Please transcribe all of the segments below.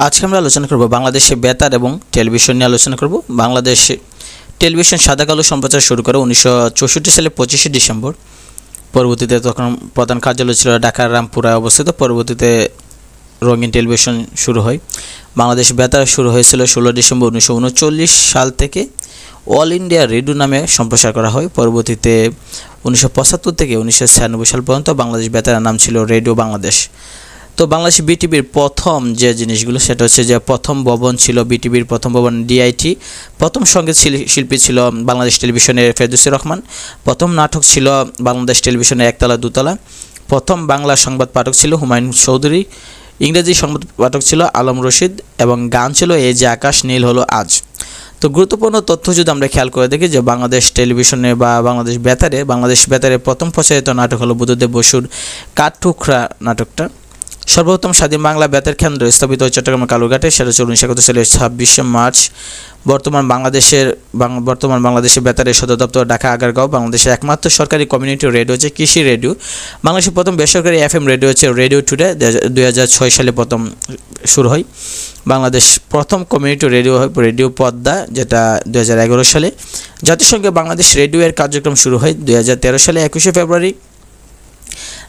আজকে আমরা আলোচনা করব বাংলাদেশে বেতার এবং টেলিভিশন নিয়ে আলোচনা করব। বাংলাদেশে টেলিভিশন সাদা কালো সম্প্রচার শুরু করে 1964 সালে 25শে ডিসেম্বর। পরবর্তীতে তখন প্রধান কার্যালয় ছিল ঢাকার রামপুরায় অবস্থিত। পরবর্তীতে রঙিন টেলিভিশন শুরু হয়। বাংলাদেশ বেতার শুরু হয়েছিল 16 ডিসেম্বর 1939 সাল থেকে অল ইন্ডিয়া রেডিও নামে সম্প্রচার করা হয়। পরবর্তীতে 1975 থেকে 1996 সাল পর্যন্ত বাংলাদেশ বেতারের নাম ছিল রেডিও বাংলাদেশ। তো বাংলাদেশ বিটিভির প্রথম যে জিনিসগুলো সেটা হচ্ছে যে প্রথম ভবন ছিল বিটিভির প্রথম ভবন ডিআইটি। প্রথম সঙ্গীত শিল্পী ছিল বাংলাদেশ টেলিভিশনের ফেরদৌসী রহমান। প্রথম নাটক ছিল বাংলাদেশ টেলিভিশনের একতলা দুতলা। প্রথম বাংলা সংবাদ পাঠক ছিল হুমায়ুন চৌধুরী। ইংরেজি সংবাদ পাঠক ছিল আলম রশিদ এবং গান ছিল এই যে আকাশ নীল হলো আজ। তো গুরুত্বপূর্ণ তথ্য যদি আমরা খেয়াল করে দেখি যে বাংলাদেশ টেলিভিশনে বা বাংলাদেশ বেতারে প্রথম প্রচারিত নাটক হলো বুদ্ধদেব বসুর কাঠঠোকরা নাটকটা। সর্বপ্রথম স্বাধীন বাংলা বেতার কেন্দ্র স্থাপিত হয় চট্টগ্রামের কালুরঘাটে, সেটা হচ্ছে 1971 সালের 26শে মার্চ। বর্তমান বাংলাদেশের বেতারের সদর দপ্তর ঢাকা আগারগাঁও। বাংলাদেশের একমাত্র সরকারি কমিউনিটি রেডিও হচ্ছে কৃষি রেডিও। বাংলাদেশের প্রথম বেসরকারি এফএম রেডিও হচ্ছে রেডিও টুডে, 2006 সালে প্রথম শুরু হয়। বাংলাদেশ প্রথম কমিউনিটি রেডিও হয় রেডিও পদ্মা, যেটা 2011 সালে। জাতিসংঘে বাংলাদেশ রেডিও এর কার্যক্রম শুরু হয় 2013 সালে 21শে ফেব্রুয়ারি।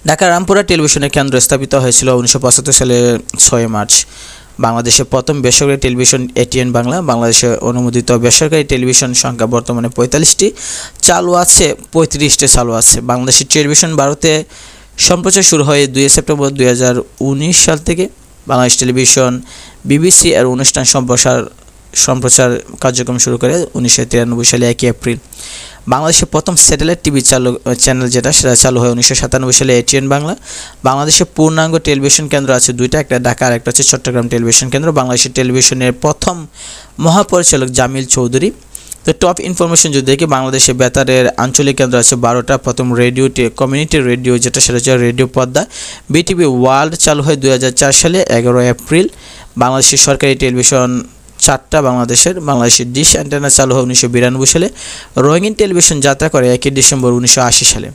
ঢাকা রামপুরা টেলিভিশনের কেন্দ্র স্থাপিত হয়েছিল 1975 সালের 6 মার্চ। বাংলাদেশের প্রথম বেসরকারি টেলিভিশন এটিএন বাংলা। বাংলাদেশে অনুমোদিত বেসরকারি টেলিভিশন সংখ্যা বর্তমানে 45টি, চালু আছে 35টি চালু আছে। বাংলাদেশের টেলিভিশন ভারতে সম্প্রচার শুরু হয় 2 সেপ্টেম্বর 2019 সাল থেকে। বাংলাদেশ টেলিভিশন বিবিসি এর অনুষ্ঠান সম্প্রচার কার্যক্রম শুরু করে 1993 সালে 1 এপ্রিল। বাংলাদেশের প্রথম স্যাটেলাইট টিভি চ্যানেল সেটা চালু হয় 1997 সালে এটিএন বাংলা। বাংলাদেশের পূর্ণাঙ্গ টেলিভিশন কেন্দ্র আছে দুইটা, একটা ঢাকা আর একটা হচ্ছে চট্টগ্রাম টেলিভিশন কেন্দ্র। বাংলাদেশের টেলিভিশনের প্রথম মহাপরিচালক জামিল চৌধুরী। তো টপ ইনফরমেশন যদি দেখি, বাংলাদেশের বেতারের আঞ্চলিক কেন্দ্র আছে 12টা। প্রথম রেডিও কমিউনিটি রেডিও সেটা হচ্ছে রেডিও পদ্মা। বিটিভি ওয়ার্ল্ড চালু হয় 2004 সালে 11 এপ্রিল। বাংলাদেশের সরকারি টেলিভিশন 4টা বাংলাদেশের ডিশ অ্যান্টেনা চালু হয় 1992 সালে। রঙিন টেলিভিশন যাত্রা করে 1 ডিসেম্বর 1980 সালে।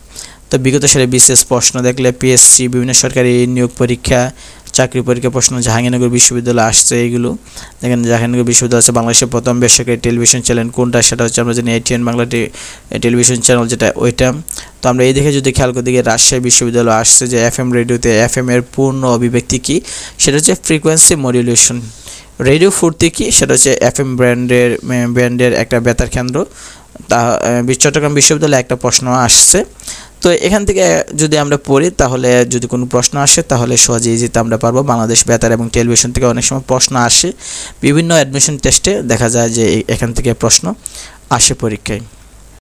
তো বিগত সালে বিশেষ প্রশ্ন দেখলে পিএসসি, বিভিন্ন সরকারি নিয়োগ পরীক্ষা, চাকরি পরীক্ষা প্রশ্ন, জাহাঙ্গীরনগর বিশ্ববিদ্যালয় আসছে। এইগুলো দেখেন, জাহাঙ্গীরনগর বিশ্ববিদ্যালয় আছে। বাংলাদেশের প্রথম বেসরকারি টেলিভিশন চ্যানেল কোনটা, সেটা হচ্ছে আমরা জানি এটিএন বাংলা টেলিভিশন চ্যানেল, যেটা ওইটা। তো আমরা এই দেখে যদি খেয়াল করে দিকে, রাজশাহী বিশ্ববিদ্যালয় আসছে যে এফএম রেডিওতে এফএম এর পূর্ণ অভিব্যক্তি কী, সেটা হচ্ছে ফ্রিকোয়েন্সি মডুলেশন। রেডিও ফুর্তি কি, সেটা হচ্ছে এফএম ব্র্যান্ডের একটা বেতার কেন্দ্র। তা চট্টগ্রাম বিশ্ববিদ্যালয়ে একটা প্রশ্ন আসছে। তো এখান থেকে যদি আমরা পড়ি, তাহলে যদি কোনো প্রশ্ন আসে তাহলে সহজেই যেতে আমরা পারবো। বাংলাদেশ বেতার এবং টেলিভিশন থেকে অনেক সময় প্রশ্ন আসে, বিভিন্ন অ্যাডমিশন টেস্টে দেখা যায় যে এখান থেকে প্রশ্ন আসে পরীক্ষায়।